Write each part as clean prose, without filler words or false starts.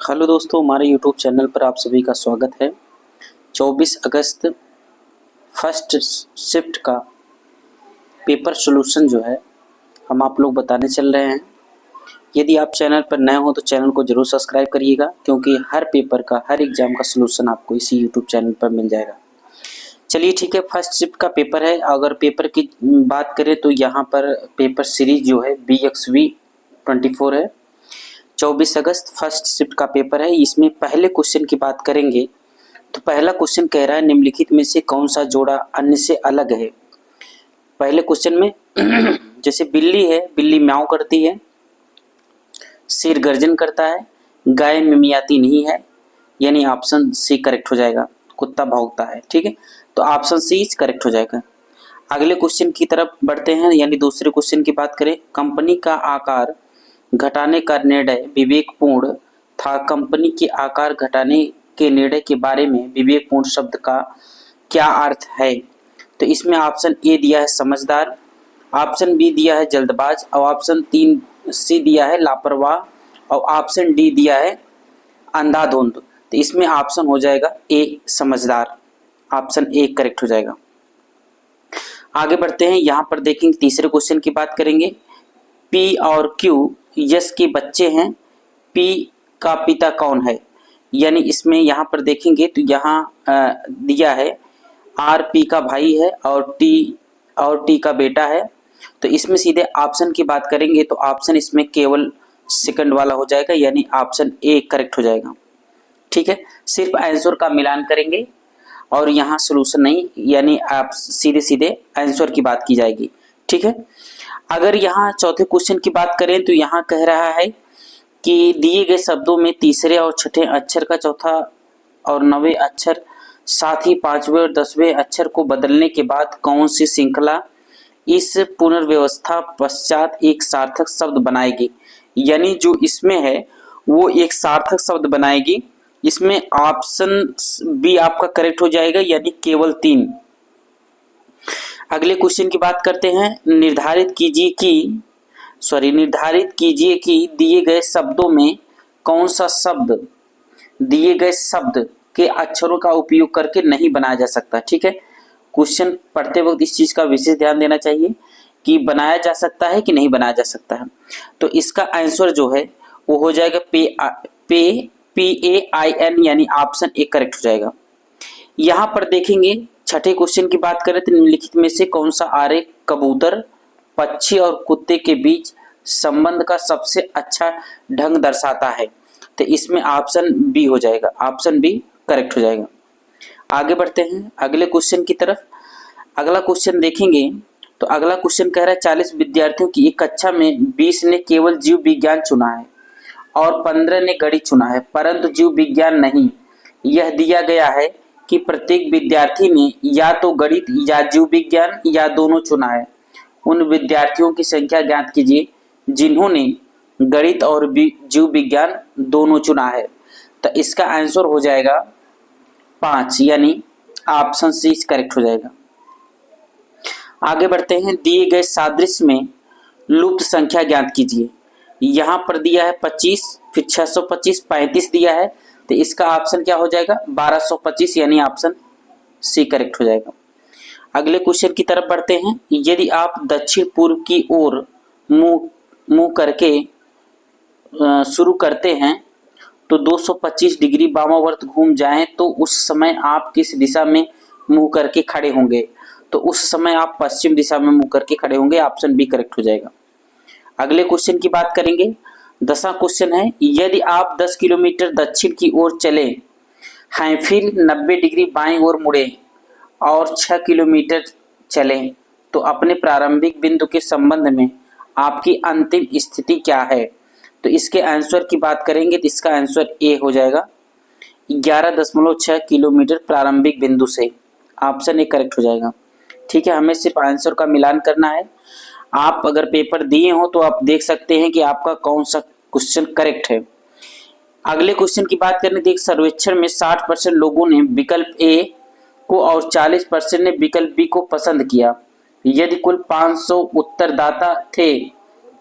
Hello दोस्तों, हमारे YouTube channel पर आप सभी का स्वागत है। 24 अगस्त फर्स्ट शिफ्ट का पेपर सॉल्यूशन जो है हम आप लोग बताने चल रहे हैं। यदि आप चैनल पर नए हो तो चैनल को जरूर सब्सक्राइब करिएगा, क्योंकि हर पेपर का, हर एग्जाम का सॉल्यूशन आपको इसी यूट्यूब चैनल पर मिल जाएगा। चलिए ठीक है, फर्स्ट शिफ्ट का पेपर है। अगर पेपर की बात करें तो यहाँ पर पेपर सीरीज जो है BXV 24 है। 24 अगस्त फर्स्ट शिफ्ट का पेपर है। इसमें पहले क्वेश्चन की बात करेंगे तो पहला क्वेश्चन कह रहा है, निम्नलिखित में से कौन सा जोड़ा अन्य से अलग है। पहले क्वेश्चन में जैसे बिल्ली है, बिल्ली म्याऊं करती है, शेर गर्जन करता है, गाय मिमियाती नहीं है, यानी ऑप्शन सी करेक्ट हो जाएगा। कुत्ता भौंकता है, ठीक है, तो ऑप्शन सी करेक्ट हो जाएगा। अगले क्वेश्चन की तरफ बढ़ते हैं, यानी दूसरे क्वेश्चन की बात करें। कंपनी का आकार घटाने का निर्णय विवेकपूर्ण था। कंपनी के आकार घटाने के निर्णय के बारे में विवेकपूर्ण शब्द का क्या अर्थ है। तो इसमें ऑप्शन ए दिया है समझदार, ऑप्शन बी दिया है जल्दबाज, और ऑप्शन 3 सी दिया है लापरवाह, और ऑप्शन डी दिया है अंधाधुंध। तो इसमें ऑप्शन हो जाएगा ए समझदार। ऑप्शन ए करेक्ट हो जाएगा। आगे बढ़ते हैं, यहां पर देखेंगे तीसरे क्वेश्चन की बात करेंगे। पी और क्यू यश के बच्चे हैं, पी का पिता कौन है। यानी इसमें यहाँ पर देखेंगे तो यहाँ दिया है आर पी का भाई है और टी का बेटा है। तो इसमें सीधे ऑप्शन की बात करेंगे तो ऑप्शन इसमें केवल सेकंड वाला हो जाएगा, यानी ऑप्शन ए करेक्ट हो जाएगा। ठीक है, सिर्फ आंसर का मिलान करेंगे और यहाँ सोल्यूशन नहीं, यानी आप सीधे सीधे आंसर की बात की जाएगी। ठीक है, अगर यहाँ चौथे क्वेश्चन की बात करें तो यहाँ कह रहा है कि दिए गए शब्दों में तीसरे और छठे अक्षर का चौथा और 9वें अक्षर, साथ ही 5वें और 10वें अक्षर को बदलने के बाद कौन सी श्रृंखला इस पुनर्व्यवस्था पश्चात एक सार्थक शब्द बनाएगी। यानी जो इसमें है वो एक सार्थक शब्द बनाएगी। इसमें ऑप्शन बी आपका करेक्ट हो जाएगा, यानी केवल 3। अगले क्वेश्चन की बात करते हैं। निर्धारित कीजिए कि दिए गए शब्दों में कौन सा शब्द दिए गए शब्द के अक्षरों का उपयोग करके नहीं बनाया जा सकता। ठीक है, क्वेश्चन पढ़ते वक्त इस चीज का विशेष ध्यान देना चाहिए कि बनाया जा सकता है कि नहीं बनाया जा सकता है। तो इसका आंसर जो है वो हो जाएगा PAIN, यानी ऑप्शन ए करेक्ट हो जाएगा। यहां पर देखेंगे छठे क्वेश्चन की बात करें तो निम्नलिखित में से कौन सा आरेख कबूतर, पक्षी और कुत्ते के बीच संबंध का सबसे अच्छा ढंग दर्शाता है। तो इसमें ऑप्शन बी हो जाएगा, ऑप्शन बी करेक्ट हो जाएगा। आगे बढ़ते हैं अगले क्वेश्चन की तरफ। अगला क्वेश्चन देखेंगे तो अगला क्वेश्चन कह रहा है 40 विद्यार्थियों की एक कक्षा में 20 ने केवल जीव विज्ञान चुना है और 15 ने गणित चुना है, परंतु जीव विज्ञान नहीं। यह दिया गया है कि प्रत्येक विद्यार्थी ने या तो गणित या जीव विज्ञान या दोनों चुना है। उन विद्यार्थियों की संख्या ज्ञात कीजिए जिन्होंने गणित और जीव विज्ञान दोनों चुना है। तो इसका आंसर हो जाएगा 5, यानी ऑप्शन सी करेक्ट हो जाएगा। आगे बढ़ते हैं, दिए गए सादृश्य में लुप्त संख्या ज्ञात कीजिए। यहाँ पर दिया है 25, फिर 625, 35 दिया है। तो इसका ऑप्शन क्या हो जाएगा 1225, यानी ऑप्शन सी करेक्ट हो जाएगा। अगले क्वेश्चन की तरफ बढ़ते हैं। यदि आप दक्षिण पूर्व की ओर मुंह करके शुरू करते हैं तो 225 डिग्री वामावर्त घूम जाएं तो उस समय आप किस दिशा में मुंह करके खड़े होंगे। तो उस समय आप पश्चिम दिशा में मुंह करके खड़े होंगे, ऑप्शन बी करेक्ट हो जाएगा। अगले क्वेश्चन की बात करेंगे। 10वां क्वेश्चन है, यदि आप 10 किलोमीटर दक्षिण की ओर चले हैं, फिर 90 डिग्री बाईं ओर मुड़े और 6 किलोमीटर चले तो अपने प्रारंभिक बिंदु के संबंध में आपकी अंतिम स्थिति क्या है। तो इसके आंसर की बात करेंगे तो इसका आंसर ए हो जाएगा, 11.6 किलोमीटर प्रारंभिक बिंदु से। ऑप्शन ए करेक्ट हो जाएगा। ठीक है, हमें सिर्फ आंसर का मिलान करना है। आप अगर पेपर दिए हो तो आप देख सकते हैं कि आपका कौन सा क्वेश्चन करेक्ट है। अगले क्वेश्चन की बात करें तो एक सर्वेक्षण में 60% लोगों ने विकल्प ए को और 40% ने विकल्प बी को पसंद किया। यदि कुल 500 उत्तरदाता थे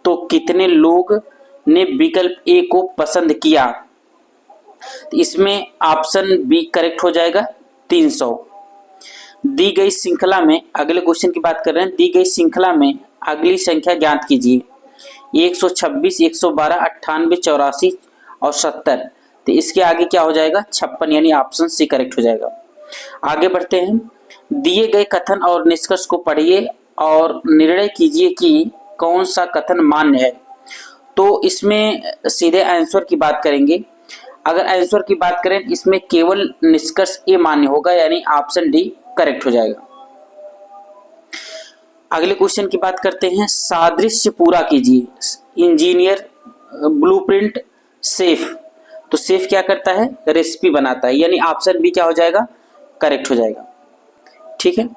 तो कितने लोग ने विकल्प ए को पसंद किया। तो इसमें ऑप्शन बी करेक्ट हो जाएगा 300। दी गई श्रृंखला में, अगले क्वेश्चन की बात कर रहे हैं, दी गई श्रृंखला में अगली संख्या ज्ञात कीजिए। 126, 112, 98, 84 और 70। तो इसके आगे क्या हो जाएगा 56, यानी ऑप्शन सी करेक्ट हो जाएगा। आगे बढ़ते हैं। दिए गए कथन और निष्कर्ष को पढ़िए और निर्णय कीजिए कि कौन सा कथन मान्य है। तो इसमें सीधे आंसर की बात करेंगे। अगर आंसर की बात करें इसमें केवल निष्कर्ष ए मान्य होगा, यानी ऑप्शन डी करेक्ट हो जाएगा। अगले क्वेश्चन की बात करते हैं। सादृश्य पूरा कीजिए। Engineer, blueprint, chef. तो शेफ क्या करता है, रेसिपी बनाता है, यानी ऑप्शन बी क्या हो जाएगा, करेक्ट हो जाएगा। ठीक है,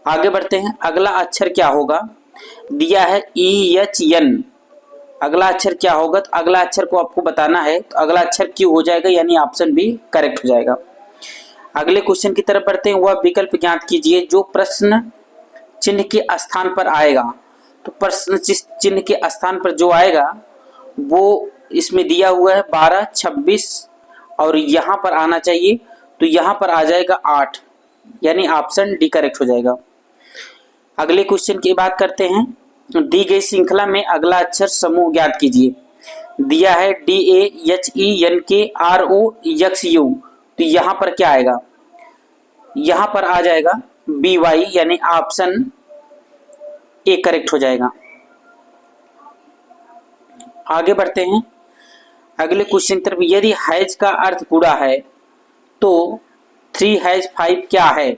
आगे बढ़ते हैं। अगला अक्षर क्या होगा, दिया है EHN। अगला अक्षर क्या होगा, तो अगला अक्षर को आपको बताना है। तो अगला अक्षर क्यू हो जाएगा, यानी ऑप्शन बी करेक्ट हो जाएगा। अगले क्वेश्चन की तरफ बढ़ते हैं। वह विकल्प ज्ञात कीजिए जो प्रश्न चिन्ह के स्थान पर आएगा। तो प्रश्न चिन्ह के स्थान पर जो आएगा वो इसमें दिया हुआ है 12, 26 और यहाँ पर आना चाहिए, तो यहाँ पर आ जाएगा 8, यानी ऑप्शन डी करेक्ट हो जाएगा। अगले क्वेश्चन की बात करते हैं। दी गई श्रृंखला में अगला अक्षर समूह ज्ञात कीजिए। दिया है DAHENKROXU। तो यहाँ पर क्या आएगा, यहाँ पर आ जाएगा BY, यानी ऑप्शन ए करेक्ट हो जाएगा। आगे बढ़ते हैं अगले क्वेश्चन की तरफ। यदि हैज का अर्थ पूरा है तो 3 हैज 5 क्या है।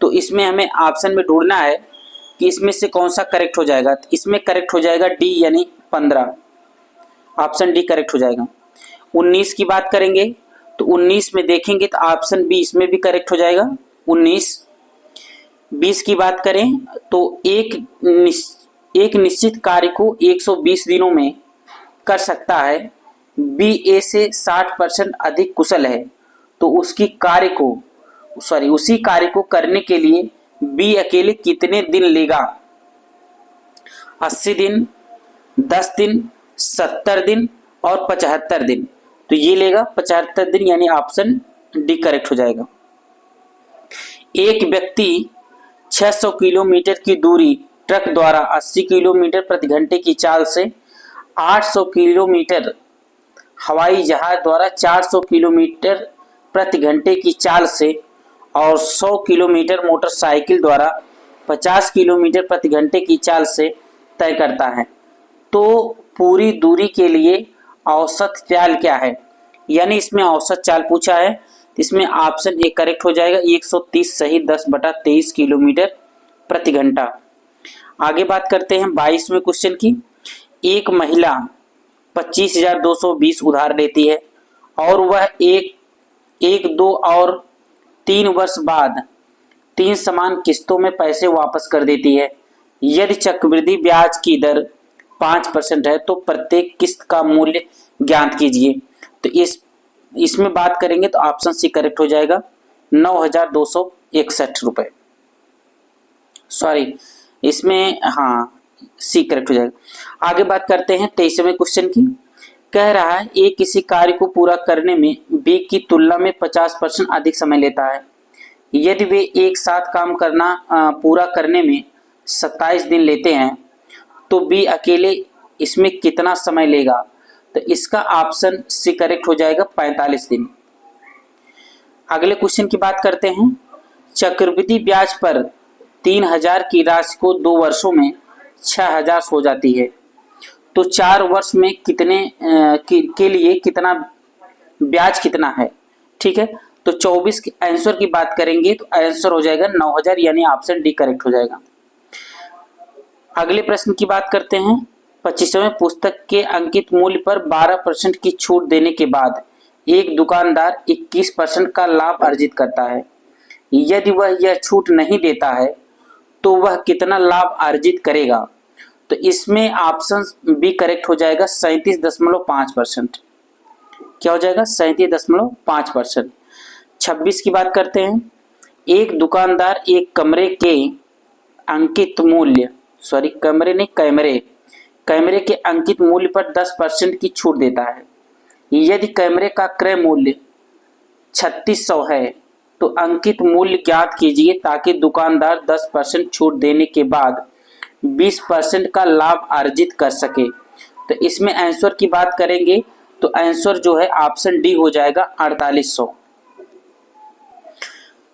तो इसमें हमें ऑप्शन में ढूंढना है कि इसमें से कौन सा करेक्ट हो जाएगा। तो इसमें करेक्ट हो जाएगा डी, यानी 15, ऑप्शन डी करेक्ट हो जाएगा। 19 की बात करेंगे तो 19 में देखेंगे तो ऑप्शन बी इसमें भी करेक्ट हो जाएगा 19। 20 की बात करें तो एक निश्चित कार्य को 120 दिनों में कर सकता है, बी ए से 60% अधिक कुशल है, तो उसी कार्य को करने के लिए बी अकेले कितने दिन लेगा। 80 दिन, 10 दिन, 70 दिन और 75 दिन। तो ये लेगा 75 दिन, यानी ऑप्शन डी करेक्ट हो जाएगा। एक व्यक्ति 600 किलोमीटर की दूरी ट्रक द्वारा 80 किलोमीटर प्रति घंटे की चाल से, 800 किलोमीटर हवाई जहाज द्वारा 400 किलोमीटर प्रति घंटे की चाल से और 100 किलोमीटर मोटरसाइकिल द्वारा 50 किलोमीटर प्रति घंटे की चाल से तय करता है, तो पूरी दूरी के लिए औसत चाल क्या है। यानी इसमें औसत चाल पूछा है, इसमें ऑप्शन ए करेक्ट हो जाएगा 130 सही 10/23 किलोमीटर प्रति घंटा। आगे बात करते हैं 22वें क्वेश्चन की। एक महिला 25,220 उधार लेती है और वह एक, 2 और 3 वर्ष बाद 3 समान किस्तों में पैसे वापस कर देती है। यदि चक्रवृद्धि ब्याज की दर 5% है तो प्रत्येक किस्त का मूल्य ज्ञात कीजिए। तो इसमें बात करेंगे तो ऑप्शन सी करेक्ट हो जाएगा 9,261 रुपए। सॉरी, इसमें हाँ सी करेक्ट हो जाएगा। आगे बात करते हैं 23वें क्वेश्चन की। कह रहा है ए किसी कार्य को पूरा करने में बी की तुलना में 50% अधिक समय लेता है। यदि वे एक साथ काम पूरा करने में 27 दिन लेते हैं तो बी अकेले इसमें कितना समय लेगा। तो इसका ऑप्शन सी करेक्ट हो जाएगा 45 दिन। अगले क्वेश्चन की बात करते हैं। चक्रवृद्धि ब्याज पर 3,000 की राशि को 2 वर्षों में 6,000 हो जाती है, तो 4 वर्ष में कितने के लिए कितना ब्याज कितना है। ठीक है, तो 24 के आंसर की बात करेंगे तो आंसर हो जाएगा 9,000, यानी ऑप्शन डी करेक्ट हो जाएगा। अगले प्रश्न की बात करते हैं। 25वें पुस्तक के अंकित मूल्य पर 12% की छूट देने के बाद एक दुकानदार 21% का लाभ अर्जित करता है। यदि वह यह छूट नहीं देता है तो वह कितना लाभ अर्जित करेगा। तो इसमें ऑप्शन बी करेक्ट हो जाएगा 37.5%। क्या हो जाएगा 37.5%। 26 की बात करते हैं। एक दुकानदार एक कमरे के अंकित मूल्य कैमरे के अंकित मूल्य पर 10% की छूट देता है। यदि कैमरे का क्रय मूल्य 3600 है तो अंकित मूल्य ज्ञात कीजिए ताकि दुकानदार 10% छूट देने के बाद 20% का लाभ अर्जित कर सके। तो इसमें आंसर की बात करेंगे तो आंसर जो है ऑप्शन डी हो जाएगा 4800।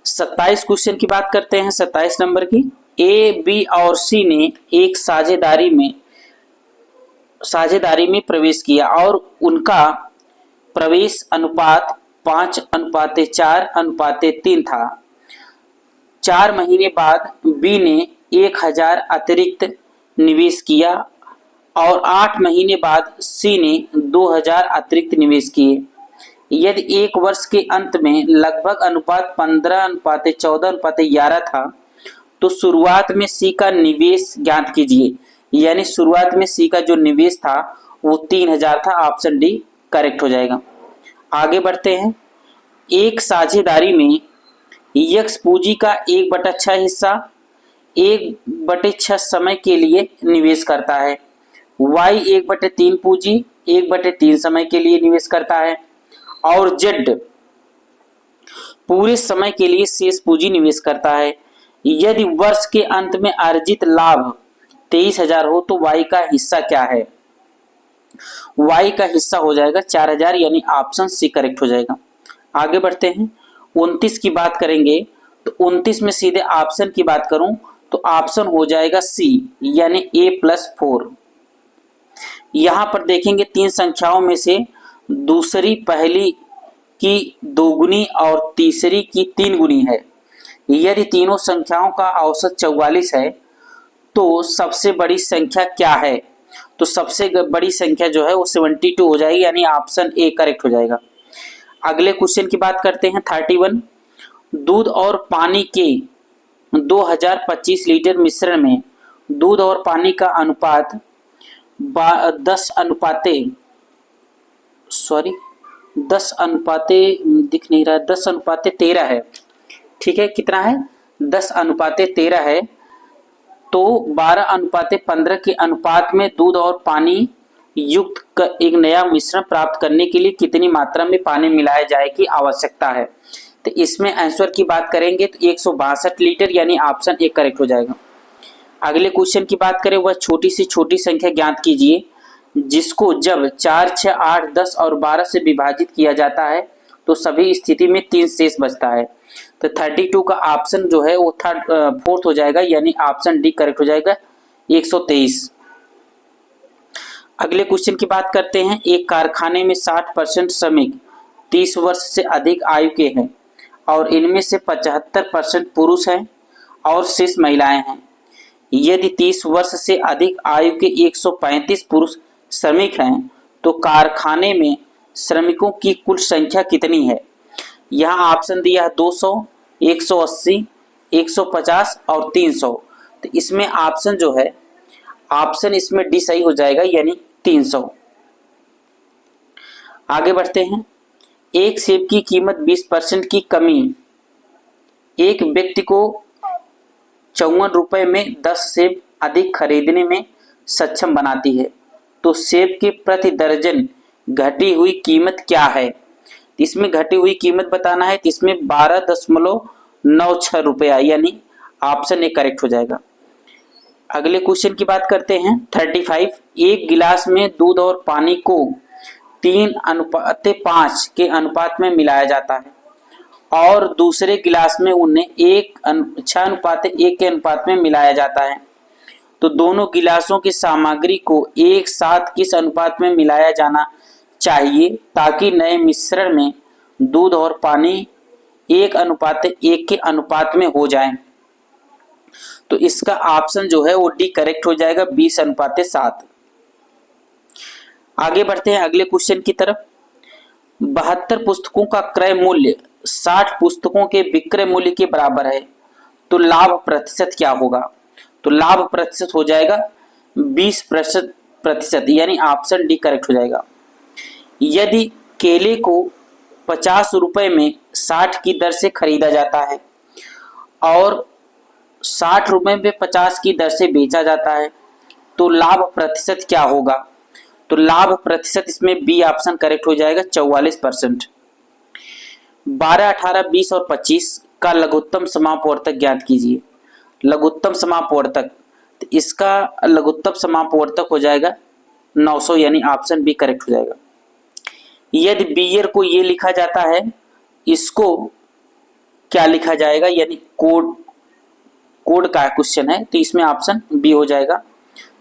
27 क्वेश्चन की बात करते हैं। 27 नंबर की, ए, बी और सी ने एक साझेदारी में प्रवेश किया और उनका प्रवेश अनुपात 5:4:3 था। 4 महीने बाद बी ने 1000 अतिरिक्त निवेश किया और 8 महीने बाद सी ने 2000 अतिरिक्त निवेश किए। यदि एक वर्ष के अंत में लगभग अनुपात 15:14:11 था तो शुरुआत में सी का निवेश ज्ञात कीजिए। यानी शुरुआत में सी का जो निवेश था वो 3000 था। ऑप्शन डी करेक्ट हो जाएगा। आगे बढ़ते हैं। एक साझेदारी में यक्स पूंजी का 1/6 हिस्सा 1/6 समय के लिए निवेश करता है। वाई 1/3 पूंजी 1/3 समय के लिए निवेश करता है और जेड पूरे समय के लिए शेष पूंजी निवेश करता है। यदि वर्ष के अंत में अर्जित लाभ 23000 हो तो वाई का हिस्सा क्या है? वाई का हिस्सा हो जाएगा 4000, यानी ऑप्शन सी करेक्ट हो जाएगा। आगे बढ़ते हैं। 29 की बात करेंगे तो 29 में सीधे ऑप्शन की बात करूं तो ऑप्शन हो जाएगा सी, यानी A+4। यहां पर देखेंगे 3 संख्याओं में से दूसरी पहली की 2 गुनी और तीसरी की 3 गुनी है। यदि तीनों संख्याओं का औसत 44 है तो सबसे बड़ी संख्या क्या है? तो सबसे बड़ी संख्या जो है वो 72 हो जाएगी, यानी ऑप्शन ए करेक्ट हो जाएगा। अगले क्वेश्चन की बात करते हैं। 31, दूध और पानी के 2025 लीटर मिश्रण में दूध और पानी का अनुपात 10 अनुपाते दिख नहीं रहा, 10:13 है। ठीक है, कितना है? 10:13 है। तो 12:15 के अनुपात में दूध और पानी युक्त एक नया मिश्रण प्राप्त करने के लिए कितनी मात्रा में पानी मिलाया जाए की आवश्यकता है? तो इसमें आंसर की बात करेंगे तो 162 लीटर, यानी ऑप्शन ए करेक्ट हो जाएगा। अगले क्वेश्चन की बात करें, वह छोटी से छोटी संख्या ज्ञात कीजिए जिसको जब 4, 6, 8, 10 और 12 से विभाजित किया जाता है तो सभी स्थिति में 3 शेष बचता है। तो 32 का ऑप्शन जो है वो फोर्थ हो जाएगा, यानी ऑप्शन डी करेक्ट हो जाएगा 123। अगले क्वेश्चन की बात करते हैं। एक कारखाने में 60% श्रमिक 30 वर्ष से अधिक आयु के हैं और इनमें से 75% पुरुष हैं और शेष महिलाएं हैं। यदि 30 वर्ष से अधिक आयु के 135 पुरुष श्रमिक हैं तो कारखाने में श्रमिकों की कुल संख्या कितनी है? यहाँ ऑप्शन दिया है 200, 180, 150 और 300। तो इसमें ऑप्शन जो है ऑप्शन इसमें डी सही हो जाएगा, यानी 300। आगे बढ़ते हैं। एक सेब की कीमत 20% की कमी एक व्यक्ति को 54 रुपए में 10 सेब अधिक खरीदने में सक्षम बनाती है, तो सेब की प्रति दर्जन घटी हुई कीमत क्या है? इसमें घटी हुई कीमत बताना है, तो इसमें 12.96 रुपया, यानी ऑप्शन ए करेक्ट हो जाएगा। अगले क्वेश्चन की बात करते हैं। 35, एक गिलास में दूध और पानी को 3:5 के अनुपात में मिलाया जाता है और दूसरे गिलास में उन्हें 6:1 के अनुपात में मिलाया जाता है, तो दोनों गिलासों की सामग्री को एक साथ किस अनुपात में मिलाया जाना चाहिए ताकि नए मिश्रण में दूध और पानी 1:1 के अनुपात में हो जाए? तो इसका ऑप्शन जो है वो डी करेक्ट हो जाएगा, 20:7। आगे बढ़ते हैं अगले क्वेश्चन की तरफ। 72 पुस्तकों का क्रय मूल्य 60 पुस्तकों के विक्रय मूल्य के बराबर है, तो लाभ प्रतिशत क्या होगा? तो लाभ प्रतिशत हो जाएगा 20%, यानी ऑप्शन डी करेक्ट हो जाएगा। यदि केले को 50 रुपए में 60 की दर से खरीदा जाता है और 60 रुपए में 50 की दर से बेचा जाता है तो लाभ प्रतिशत क्या होगा? तो लाभ प्रतिशत इसमें बी ऑप्शन करेक्ट हो जाएगा 44%। 12, 18, 20 और 25 का लघुत्तम समापवर्तक ज्ञात कीजिए। लघुत्तम समापवर्तक, तो इसका लघुत्तम समापवर्तक हो जाएगा 900, यानी ऑप्शन बी करेक्ट हो जाएगा। यदि बीयर को ये लिखा जाता है, इसको क्या लिखा जाएगा, यानी कोड का क्वेश्चन है, तो इसमें ऑप्शन बी हो जाएगा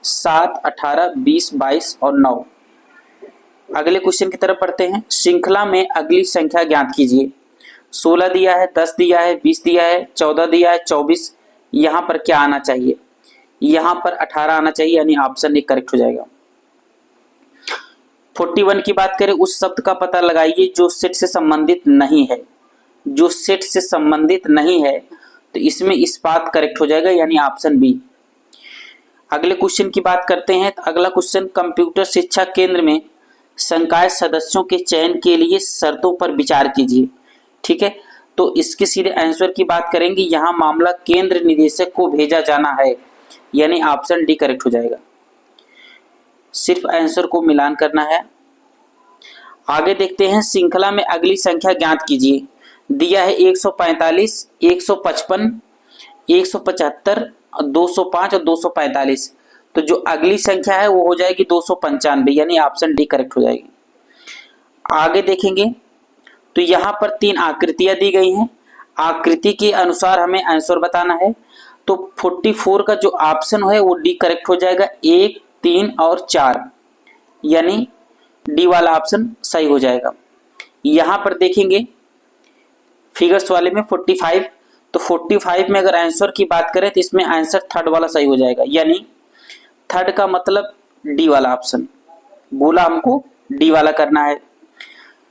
7, 18, 20, 22 और 9। अगले क्वेश्चन की तरफ बढ़ते हैं। श्रृंखला में अगली संख्या ज्ञात कीजिए। 16 दिया है, 10 दिया है, 20 दिया है, 14 दिया है, 24। यहां पर क्या आना चाहिए, यहां पर 18 आना चाहिए, यानी ऑप्शन ए करेक्ट हो जाएगा। 41 की बात करें, उस शब्द का पता लगाइए जो सेट से संबंधित नहीं है। जो सेट से संबंधित नहीं है, तो इसमें इस्पात करेक्ट हो जाएगा, यानी ऑप्शन बी। अगले क्वेश्चन की बात करते हैं। तो अगला क्वेश्चन, कंप्यूटर शिक्षा केंद्र में संकाय सदस्यों के चयन के लिए शर्तों पर विचार कीजिए। ठीक है, तो इसके सीधे आंसर की बात करेंगे। यहां मामला केंद्र निदेशक को भेजा जाना है, यानी ऑप्शन डी करेक्ट हो जाएगा। सिर्फ आंसर को मिलान करना है। आगे देखते हैं, श्रृंखला में अगली संख्या ज्ञात कीजिए। दिया है 145, 155, 175, 205 और 245। तो जो अगली संख्या है वो हो जाएगी 295, यानी ऑप्शन डी करेक्ट हो जाएगी। आगे देखेंगे तो यहाँ पर 3 आकृतियां दी गई हैं। आकृति के अनुसार हमें आंसर बताना है। तो 44 का जो ऑप्शन है वो डी करेक्ट हो जाएगा। 1, 3 और 4, यानी डी वाला ऑप्शन सही हो जाएगा। यहां पर देखेंगे फिगर्स वाले में 45, तो 45 में अगर आंसर की बात करें तो इसमें आंसर थर्ड वाला सही हो जाएगा, यानी थर्ड का मतलब डी वाला ऑप्शन। बोला हमको डी वाला करना है।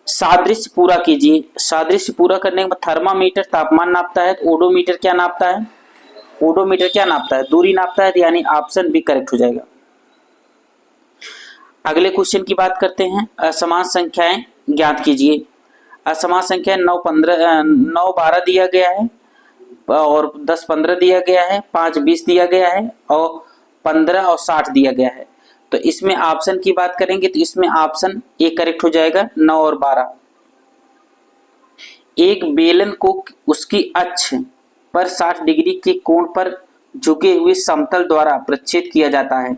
सादृश्य पूरा कीजिए। सादृश्य पूरा करने के बाद थर्मामीटर तापमान नापता है, तो ओडोमीटर क्या नापता है, ओडोमीटर क्या नापता है, दूरी नापता है, यानी ऑप्शन बी करेक्ट हो जाएगा। अगले क्वेश्चन की बात करते हैं। असमान संख्याएं ज्ञात कीजिए। असमान संख्या 9, 12 दिया गया है और 10, 15 दिया गया है, 5, 20 दिया गया है और 15 और 60 दिया गया है। तो इसमें ऑप्शन की बात करेंगे तो इसमें ऑप्शन ए करेक्ट हो जाएगा, 9 और 12। एक बेलन को उसकी अक्ष पर 60 डिग्री के कोण पर झुके हुए समतल द्वारा प्रक्षेपित किया जाता है,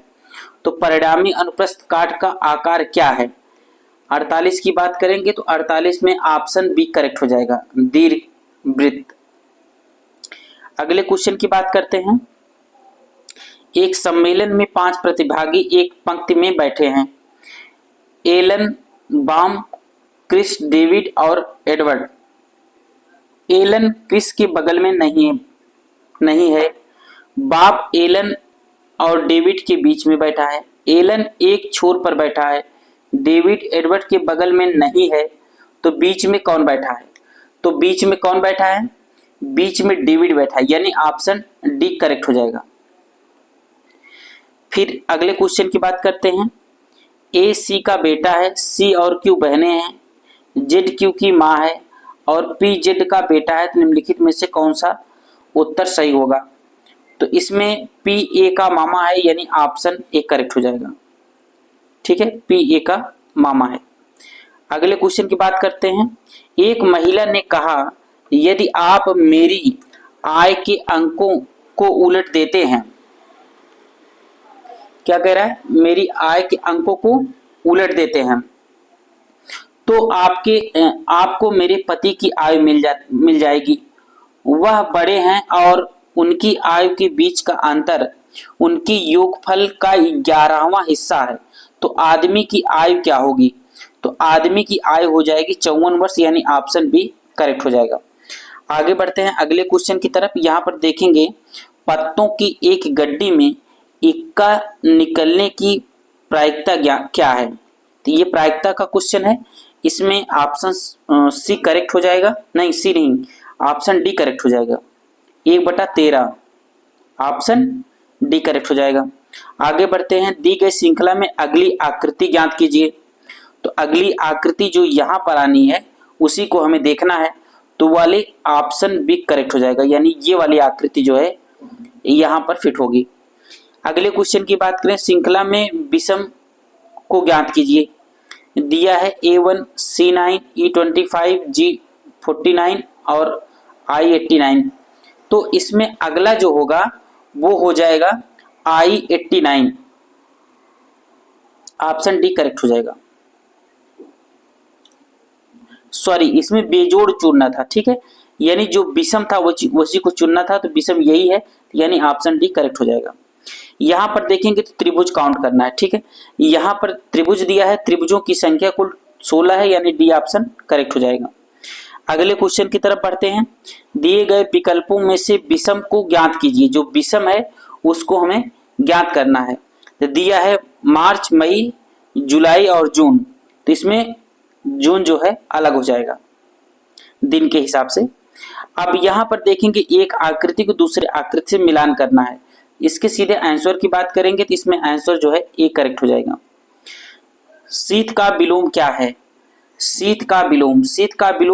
तो परिणामी अनुप्रस्थ काट का आकार क्या है। 48 की बात करेंगे तो 48 में ऑप्शन बी करेक्ट हो जाएगा, दीर्घवृत्त। अगले क्वेश्चन की बात करते हैं। एक सम्मेलन में 5 प्रतिभागी एक पंक्ति में बैठे हैं। एलन, बॉम, क्रिस, डेविड और एडवर्ड। एलन क्रिस के बगल में नहीं है। बॉब एलन और डेविड के बीच में बैठा है। एलन एक छोर पर बैठा है। डेविड एडवर्ड के बगल में नहीं है, तो बीच में कौन बैठा है, तो बीच में कौन बैठा है, बीच में डेविड बैठा है, यानी ऑप्शन डी करेक्ट हो जाएगा। फिर अगले क्वेश्चन की बात करते हैं। ए सी का बेटा है, सी और क्यू बहनें हैं, जेड क्यू की माँ है और पी जेड का बेटा है, तो निम्नलिखित में से कौन सा उत्तर सही होगा। तो इसमें पी ए का मामा है, यानी ऑप्शन ए करेक्ट हो जाएगा। ठीक है, पी ए का मामा है। अगले क्वेश्चन की बात करते हैं। एक महिला ने कहा, यदि आप मेरी आय के अंकों को उलट देते हैं, क्या कह रहा है, मेरी आय के अंकों को उलट देते हैं तो आपको मेरे पति की आय मिल जाएगी। वह बड़े हैं और उनकी आयु के बीच का अंतर उनकी योगफल का 11वां हिस्सा है, तो आदमी की आयु क्या होगी, तो आदमी की आयु हो जाएगी 54 वर्ष, यानी ऑप्शन बी करेक्ट हो जाएगा। आगे बढ़ते हैं अगले क्वेश्चन की तरफ। यहाँ पर देखेंगे पत्तों की एक गड्डी में इक्का निकलने की प्रायिकता क्या है, तो ये प्रायिकता का क्वेश्चन है। इसमें ऑप्शन सी करेक्ट हो जाएगा, नहीं सी नहीं, ऑप्शन डी करेक्ट हो जाएगा, 1/13, ऑप्शन डी करेक्ट हो जाएगा। आगे बढ़ते हैं। दी गई श्रृंखला में अगली आकृति ज्ञात कीजिए। तो अगली आकृति जो यहाँ पर आनी है उसी को हमें देखना है, तो वाले ऑप्शन बी करेक्ट हो जाएगा, यानी ये वाली आकृति जो है यहाँ पर फिट होगी। अगले क्वेश्चन की बात करें। श्रृंखला में विषम को ज्ञात कीजिए। दिया है A1 C9 E25 G49 और I89। तो इसमें अगला जो होगा वो हो जाएगा I89। ऑप्शन डी करेक्ट हो जाएगा। सॉरी, इसमें बेजोड़ चुनना था, ठीक है, यानी जो विषम था उसी को चुनना था, तो विषम यही है, यानी ऑप्शन डी करेक्ट हो जाएगा। यहां पर देखेंगे तो त्रिभुज काउंट करना है, ठीक है, यहां पर त्रिभुज दिया है, त्रिभुजों की संख्या कुल 16 है, यानी डी ऑप्शन करेक्ट हो जाएगा। अगले क्वेश्चन की तरफ बढ़ते हैं। दिए गए विकल्पों में से विषम को ज्ञात कीजिए। जो विषम है उसको हमें ज्ञात करना है। तो दिया है मार्च, मई, जुलाई और जून, तो इसमें जून जो है अलग हो जाएगा दिन के हिसाब से। अब यहां पर देखेंगे एक आकृति को दूसरे आकृति से मिलान करना है। इसके सीधे आंसर की बात करेंगे तो इसमें आंसर जो है ए करेक्ट हो जाएगा। शीत का विलोम क्या है? शीत का विलोम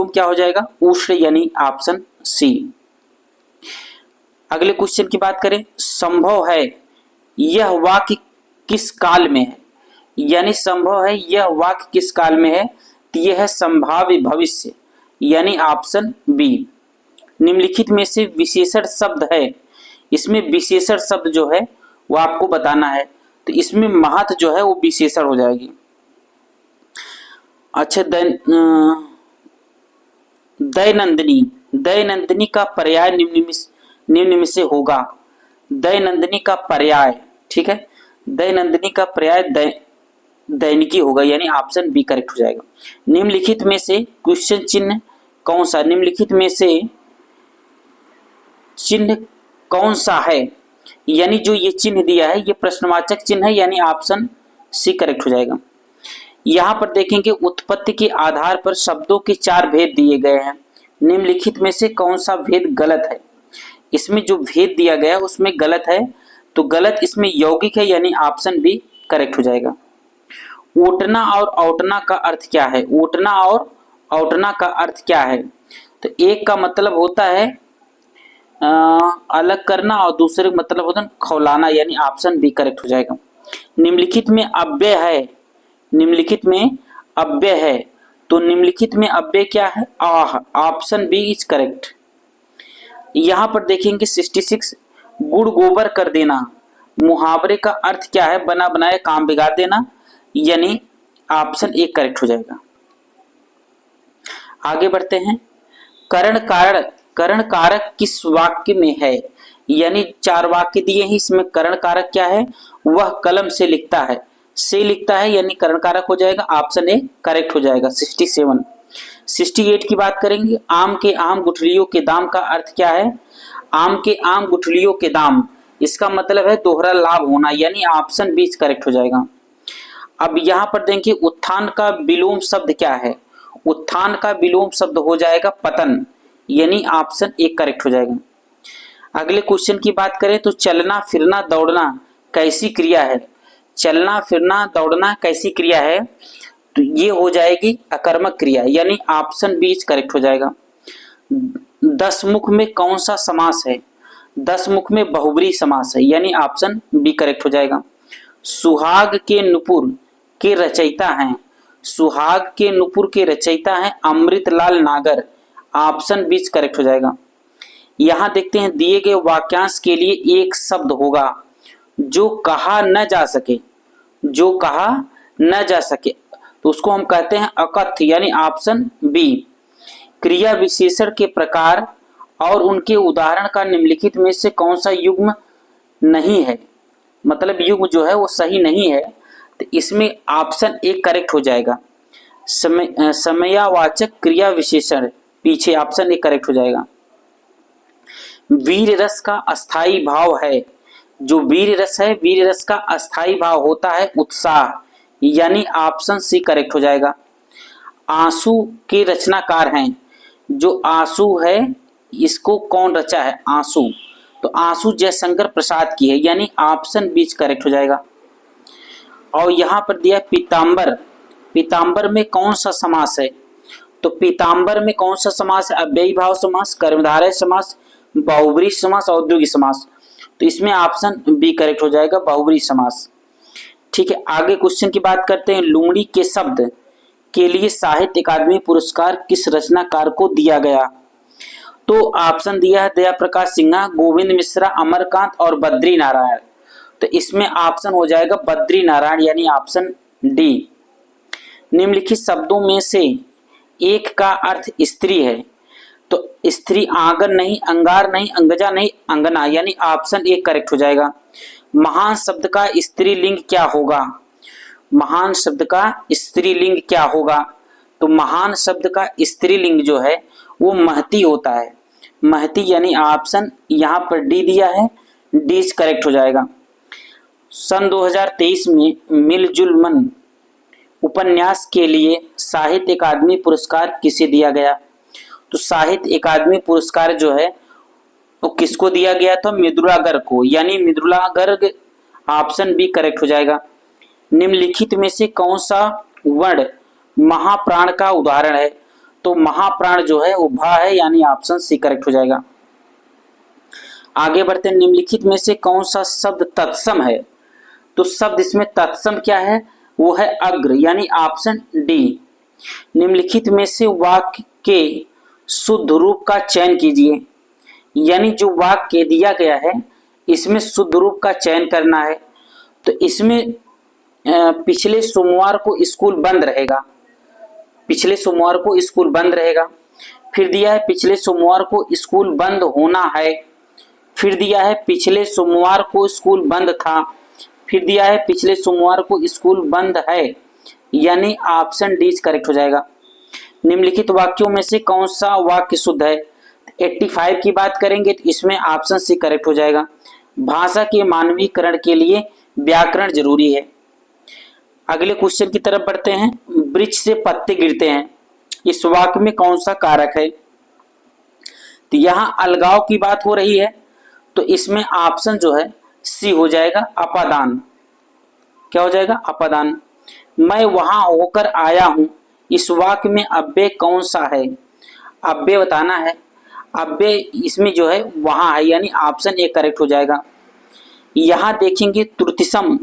क्या हो जाएगा? उष्ण, यानी ऑप्शन सी। अगले क्वेश्चन की बात करें, संभव है यह वाक्य किस काल में है? यानी संभव है यह वाक्य किस काल में है? तो यह है संभाव्य भविष्य, यानी ऑप्शन बी। निम्नलिखित में से विशेषण शब्द है, इसमें विशेषण शब्द जो है वो आपको बताना है, तो इसमें महत जो है वो विशेषण हो जाएगी। अच्छा, दैनंदिनी का पर्याय निम्न में से होगा। दैनंदिनी का पर्याय, ठीक है, दैनंदिनी का पर्याय दैनिकी होगा, यानी ऑप्शन बी करेक्ट हो जाएगा। निम्नलिखित में से क्वेश्चन चिन्ह कौन सा, निम्नलिखित में से चिन्ह कौन सा है? यानी जो ये चिन्ह दिया है ये प्रश्नवाचक चिन्ह है, यानी ऑप्शन सी करेक्ट हो जाएगा। यहां पर देखेंगे उत्पत्ति के आधार पर शब्दों के 4 भेद दिए गए हैं। निम्नलिखित में से कौन सा भेद गलत है? इसमें जो भेद दिया गया है उसमें गलत है, तो गलत इसमें यौगिक है, यानी ऑप्शन बी करेक्ट हो जाएगा। ओटना और औटना का अर्थ क्या है? ओटना और औटना का अर्थ क्या है? तो एक का मतलब होता है अलग करना और दूसरे का मतलब होता है खौलाना, यानी ऑप्शन बी करेक्ट हो जाएगा। निम्नलिखित में अव्यय है, निम्नलिखित में अव्यय है, तो निम्नलिखित में अव्यय क्या है? आह, ऑप्शन बी इज करेक्ट। यहां पर देखेंगे 66, गुड़ गोबर कर देना, मुहावरे का अर्थ क्या है? बना बनाए काम बिगाड़ देना, यानी ऑप्शन ए करेक्ट हो जाएगा। आगे बढ़ते हैं, करण कारक किस वाक्य में है? यानी 4 वाक्य दिए हैं, इसमें करण कारक क्या है? वह कलम से लिखता है, यानी करण कारक हो जाएगा, ऑप्शन ए करेक्ट हो जाएगा। 67, 68 की बात करेंगे, आम के आम गुठलियों के दाम का अर्थ क्या है? आम के आम गुठलियों के दाम, इसका मतलब है दोहरा लाभ होना, यानी ऑप्शन बी करेक्ट हो जाएगा। अब यहां पर देखिए उत्थान का विलोम शब्द क्या है? उत्थान का विलोम शब्द हो जाएगा पतन, यानी ऑप्शन ए करेक्ट हो जाएगा। अगले क्वेश्चन की बात करें तो चलना फिरना दौड़ना कैसी क्रिया है? चलना फिरना दौड़ना कैसी क्रिया है? तो ये हो जाएगी अकर्मक क्रिया, यानी ऑप्शन बी करेक्ट हो जाएगा। 10 मुख में कौन सा समास है? 10 मुख में बहुब्री समास है, यानी ऑप्शन बी करेक्ट हो जाएगा। सुहाग के नुपुर के रचयिता हैं, सुहाग के नुपुर के रचयिता हैं अमृतलाल नागर, ऑप्शन बी करेक्ट हो जाएगा। यहां देखते हैं दिए गए वाक्यांश के लिए एक शब्द होगा जो कहा न जा सके, जो कहा न जा सके, तो उसको हम कहते हैं अकथ्य, यानी ऑप्शन बी। क्रिया विशेषण के प्रकार और उनके उदाहरण का निम्नलिखित में से कौन सा युग्म नहीं है? मतलब युग्म जो है वो सही नहीं है, तो इसमें ऑप्शन ए करेक्ट हो जाएगा। समयावाचक क्रिया विशेषण, पीछे ऑप्शन ए करेक्ट हो जाएगा। वीर रस का अस्थाई भाव है, जो वीर रस है, वीर रस का अस्थाई भाव होता है उत्साह, यानी ऑप्शन सी करेक्ट हो जाएगा। आंसू के रचनाकार हैं, जो आंसू है इसको कौन रचा है? आंसू, तो आंसू जयशंकर प्रसाद की है, यानी ऑप्शन बी करेक्ट हो जाएगा। और यहां पर दिया पीतांबर, पीतांबर में कौन सा समास है? तो पीतांबर में कौन सा समास है? अव्ययी भाव समास, कर्मधारय समास, बहुब्रीहि समास, औद्योगिक समास, तो इसमें ऑप्शन बी करेक्ट हो जाएगा, बहुब्रीहि समास। ठीक है, आगे क्वेश्चन की बात करते हैं। लुमड़ी के शब्द के लिए साहित्य अकादमी पुरस्कार किस रचनाकार को दिया गया? तो ऑप्शन दिया है दया प्रकाश सिन्हा, गोविंद मिश्रा, अमरकांत और बद्री नारायण। तो इसमें ऑप्शन हो जाएगा बद्री नारायण यानी ऑप्शन डी। निम्नलिखित शब्दों में से एक का अर्थ स्त्री है। तो स्त्री आंगन नहीं, अंगार नहीं, अंगजा नहीं, अंगना यानी ऑप्शन ए करेक्ट हो जाएगा। महान शब्द का स्त्रीलिंग क्या होगा? महान शब्द का स्त्रीलिंग क्या होगा? तो महान शब्द का स्त्रीलिंग जो है वो महती होता है। महती यानी ऑप्शन यहाँ पर डी दिया है, डी करेक्ट हो जाएगा। सन 2023 में मिलजुल मन उपन्यास के लिए साहित्य अकादमी पुरस्कार किसे दिया गया? तो साहित्य अकादमी पुरस्कार जो है वो किसको दिया गया था? मृदुला गर्ग को, यानी Mridula Garg option B correct हो जाएगा। निम्नलिखित में से कौन सा वर्ण महाप्राण का उदाहरण है? तो महाप्राण जो है वो भा है यानी ऑप्शन सी करेक्ट हो जाएगा। आगे बढ़ते हैं। निम्नलिखित में से कौन सा शब्द तत्सम है? तो शब्द इसमें तत्सम क्या है? वो है अग्र यानी ऑप्शन डी। निम्नलिखित में से वाक्य के शुद्ध रूप का चयन कीजिए, यानी जो वाक्य दिया गया है इसमें शुद्ध रूप का चयन करना है। तो इसमें पिछले सोमवार को स्कूल बंद रहेगा, पिछले सोमवार को स्कूल बंद रहेगा। फिर दिया है पिछले सोमवार को स्कूल बंद होना है। फिर दिया है पिछले सोमवार को स्कूल बंद था। फिर दिया है पिछले सोमवार को स्कूल बंद है, यानी ऑप्शन डी करेक्ट हो जाएगा। निम्नलिखित वाक्यों में से कौन सा वाक्य शुद्ध है? 85 की बात करेंगे तो इसमें ऑप्शन सी करेक्ट हो जाएगा। भाषा के मानवीकरण के लिए व्याकरण जरूरी है। अगले क्वेश्चन की तरफ बढ़ते हैं। वृक्ष से पत्ते गिरते हैं, इस वाक्य में कौन सा कारक है? तो यहाँ अलगाव की बात हो रही है, तो इसमें ऑप्शन जो है सी हो जाएगा, अपादान। क्या हो जाएगा? अपादान। मैं वहां होकर आया हूं, इस वाक्य में अव्यय कौन सा है? अव्यय बताना है। अव्यय इसमें जो है वहां है, यानी ऑप्शन ए करेक्ट हो जाएगा। यहां देखेंगे त्रुटिसम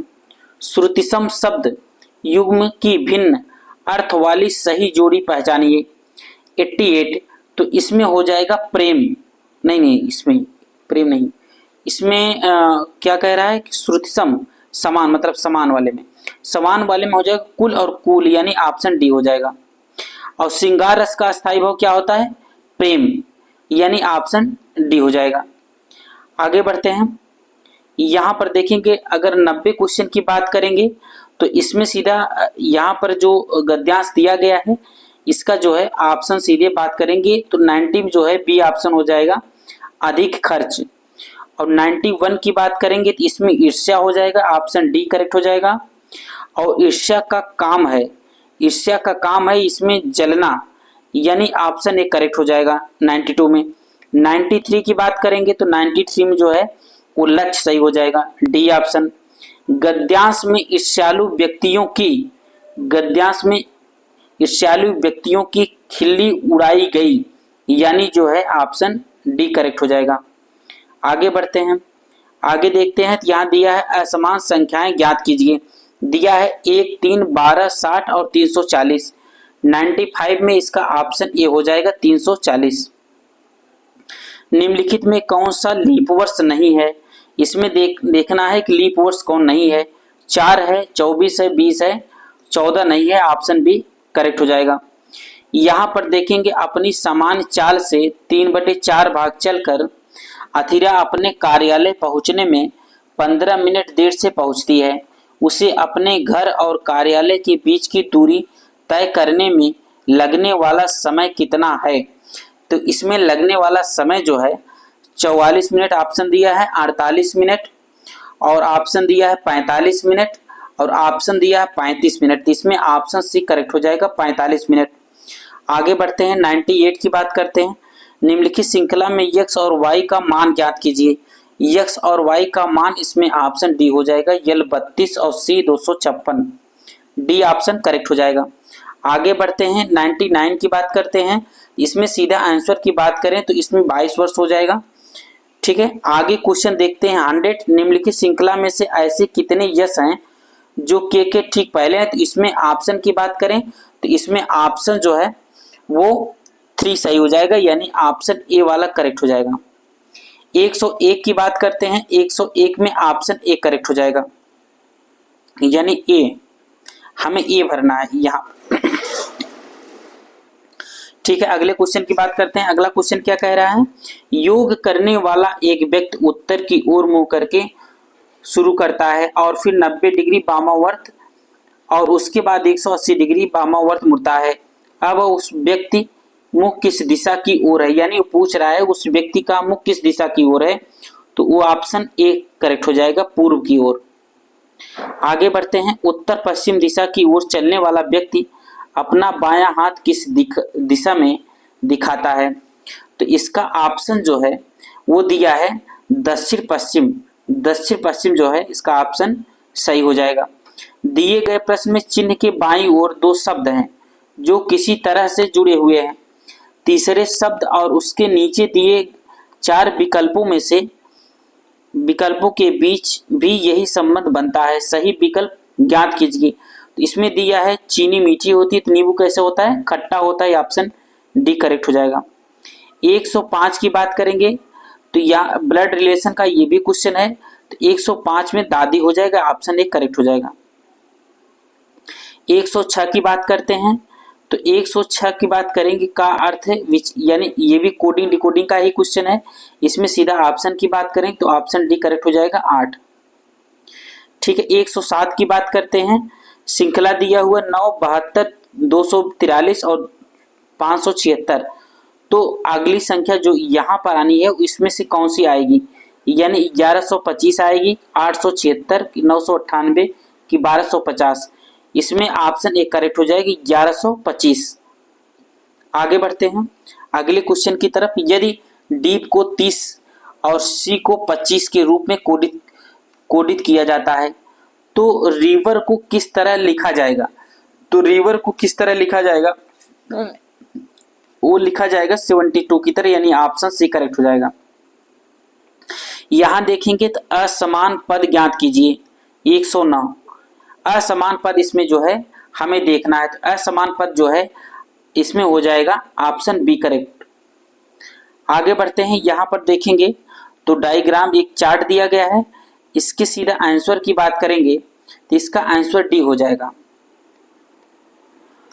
श्रुतिसम शब्द युग्म की भिन्न अर्थ वाली सही जोड़ी पहचानिए। 88, तो इसमें हो जाएगा प्रेम। नहीं, इसमें प्रेम नहीं, इसमें क्या कह रहा है कि श्रुतिसम समान, मतलब समान वाले में, समान वाले में हो जाएगा कुल और कुल, यानी ऑप्शन डी हो जाएगा। और श्रृंगार रस का अस्थायी भाव क्या होता है? प्रेम, यानी ऑप्शन डी हो जाएगा। आगे बढ़ते हैं। यहाँ पर देखेंगे अगर 90 क्वेश्चन की बात करेंगे तो इसमें सीधा यहाँ पर जो गद्यांश दिया गया है इसका जो है ऑप्शन सीधे बात करेंगे तो 90 जो है बी ऑप्शन हो जाएगा, अधिक खर्च। और 91 की बात करेंगे तो इसमें ईर्ष्या हो जाएगा, ऑप्शन डी करेक्ट हो जाएगा। और ईर्ष्या का काम है, ईर्ष्या का काम है इसमें जलना, यानी ऑप्शन ए करेक्ट हो जाएगा 92 में। 93 की बात करेंगे तो 93 में जो है वो लक्ष्य सही हो जाएगा, डी ऑप्शन। गद्यांश में ईर्ष्यालु व्यक्तियों की, गद्यांश में ईर्ष्यालु व्यक्तियों की खिल्ली उड़ाई गई, यानी जो है ऑप्शन डी करेक्ट हो जाएगा। आगे बढ़ते हैं। आगे देखते हैं, यहाँ दिया है असमान संख्याएं ज्ञात कीजिए। दिया है 1, 3, 12, 60 और 340। 95 में इसका ऑप्शन ए हो जाएगा 340। निम्नलिखित में कौन सा लीप वर्ष नहीं है? इसमें देखना है कि लीप वर्ष कौन नहीं है। 4 है, 24 है, 20 है, 14 नहीं है, ऑप्शन बी करेक्ट हो जाएगा। यहाँ पर देखेंगे अपनी समान चाल से 3/4 भाग चलकर अथिरा अपने कार्यालय पहुंचने में 15 मिनट देर से पहुंचती है। उसे अपने घर और कार्यालय के बीच की दूरी तय करने में लगने वाला समय कितना है? तो इसमें लगने वाला समय जो है 44 मिनट ऑप्शन दिया है, 48 मिनट और ऑप्शन दिया है 45 मिनट और ऑप्शन दिया है 35 मिनट। इसमें ऑप्शन सी करेक्ट हो जाएगा 45 मिनट। आगे बढ़ते हैं। 98 की बात करते हैं। निम्नलिखित श्रृंखला में x और y का मान ज्ञात कीजिए। x और y का मान इसमें ऑप्शन डी हो जाएगा, यल 32 और सी 256, डी ऑप्शन करेक्ट हो जाएगा। आगे बढ़ते हैं। 99 की बात करते हैं। इसमें सीधा आंसर की बात करें तो इसमें 22 वर्ष हो जाएगा। ठीक है, आगे क्वेश्चन देखते हैं। 100 निम्नलिखित श्रृंखला में से ऐसे कितने यश हैं जो के ठीक पहले है, तो इसमें ऑप्शन की बात करें तो इसमें ऑप्शन जो है वो 3 सही हो जाएगा, यानी ऑप्शन ए वाला करेक्ट हो जाएगा। 101 की बात करते हैं, 101 में ऑप्शन ए करेक्ट हो जाएगा, यानी ए, हमें ए भरना है यहाँ। ठीक है, अगले क्वेश्चन की बात करते हैं। अगला क्वेश्चन क्या कह रहा है, योग करने वाला एक व्यक्ति उत्तर की ओर मुंह करके शुरू करता है और फिर 90 डिग्री वामावर्त और उसके बाद 180 डिग्री वामावर्त मुड़ता है। अब उस व्यक्ति मुख किस दिशा की ओर है, यानी वो पूछ रहा है उस व्यक्ति का मुख किस दिशा की ओर है, तो वो ऑप्शन ए करेक्ट हो जाएगा, पूर्व की ओर। आगे बढ़ते हैं, उत्तर पश्चिम दिशा की ओर चलने वाला व्यक्ति अपना बायां हाथ किस दिशा में दिखाता है, तो इसका ऑप्शन जो है वो दिया है दक्षिण पश्चिम। दक्षिण पश्चिम जो है इसका ऑप्शन सही हो जाएगा। दिए गए प्रश्न में चिन्ह के बाईं ओर 2 शब्द हैं जो किसी तरह से जुड़े हुए हैं। तीसरे शब्द और उसके नीचे दिए 4 विकल्पों में से विकल्पों के बीच भी यही संबंध बनता है, सही विकल्प ज्ञात कीजिए। तो इसमें दिया है चीनी मीठी होती है तो नींबू कैसे होता है, खट्टा होता है, ऑप्शन डी करेक्ट हो जाएगा। 105 की बात करेंगे तो या ब्लड रिलेशन का ये भी क्वेश्चन है, तो 105 में दादी हो जाएगा, ऑप्शन ए करेक्ट हो जाएगा। 106 की बात करते हैं तो 106 की बात करेंगे का अर्थ है विच, यानी ये भी कोडिंग डिकोडिंग का ही क्वेश्चन है। इसमें सीधा ऑप्शन की बात करें तो ऑप्शन डी करेक्ट हो जाएगा, 8। ठीक है, 107 की बात करते हैं, श्रृंखला दिया हुआ 9, 72, 243 और 576, तो अगली संख्या जो यहाँ पर आनी है इसमें से कौन सी आएगी, यानी 1125 आएगी, 876, 998 की 1250, इसमें ऑप्शन ए करेक्ट हो जाएगी 1125। आगे बढ़ते हैं अगले क्वेश्चन की तरफ। यदि डी को 30 और सी को 25 के रूप में कोडित किया जाता है तो रिवर को किस तरह लिखा जाएगा, तो रिवर को किस तरह लिखा जाएगा, वो लिखा जाएगा 72 की तरह, यानी ऑप्शन सी करेक्ट हो जाएगा। यहां देखेंगे तो असमान पद ज्ञात कीजिए, 109 असमान पद इसमें जो है हमें देखना है, तो असमान पद जो है इसमें हो जाएगा ऑप्शन बी करेक्ट। आगे बढ़ते हैं, यहां पर देखेंगे तो डायग्राम एक चार्ट दिया गया है, इसके सीधा आंसर की बात करेंगे तो इसका आंसर डी हो जाएगा।